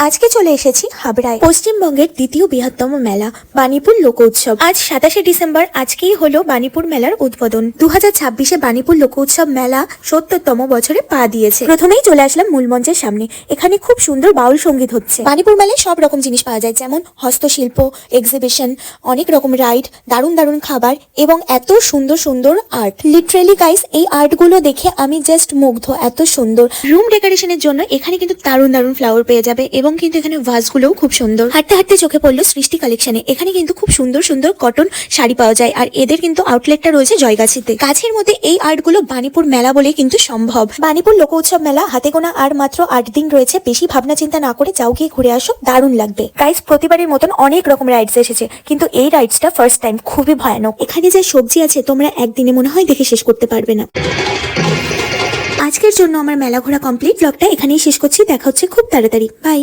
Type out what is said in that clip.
আজকে চলে এসেছি হাবড়ায়, পশ্চিমবঙ্গের দ্বিতীয় বৃহত্তম মেলা বাণীপুর লোক উৎসব। আজ 27শে ডিসেম্বর, আজকেই হলো বাণীপুর মেলার উদ্বোধন। 2026-এ বাণীপুর লোক উৎসব মেলা 70তম বছরে পা দিয়েছে। প্রথমেই চলে আসলাম মূল মঞ্চের সামনে। এখানে খুব সুন্দর বাউল সঙ্গীত হচ্ছে। বাণীপুর মেলায় সব রকম জিনিস পাওয়া যায়, যেমন হস্তশিল্প, এক্সিবিশন, অনেক রকম রাইড, দারুণ দারুণ খাবার এবং এত সুন্দর সুন্দর আর্ট। লিটারেলি গাইস, এই আর্টগুলো দেখে আমি জাস্ট মুগ্ধ। এত সুন্দর রুম ডেকোরেশনের জন্য এখানে কিন্তু দারুণ দারুণ ফ্লাওয়ার পেয়ে যাবে এবং কিন্তু এখানে ভাসগুলোও খুব সুন্দর। হাঁটতে হাঁটতে চোখে পড়লো সৃষ্টি কালেকশনে। এখানে কিন্তু খুব সুন্দর সুন্দর কটন শাড়ি পাওয়া যায়, আর এদের কিন্তু আউটলেটটা রয়েছে জয়গাছিতে। কাছের মধ্যে এই আর্টগুলো বাণীপুর মেলা বলে কিন্তু সম্ভব। বাণীপুর লোক উৎসব মেলা হাতে গোনা আর মাত্র 8 দিন রয়েছে। বেশি ভাবনা চিন্তা না করে যাও, গিয়ে ঘুরে আসো, দারুণ লাগবে। গাইস, প্রতিবারের মতন অনেক রকম রাইডস এসেছে, কিন্তু এই রাইডসটা ফার্স্ট টাইম, খুবই ভয়ানক। এখানে যে সবজি আছে তোমরা একদিনে মনে হয় দেখে শেষ করতে পারবে না। আজকের জন্য আমার মেলা ঘোরা কমপ্লিট। ব্লগটা এখানেই শেষ করছি। দেখা হচ্ছে খুব তাড়াতাড়ি। বাই।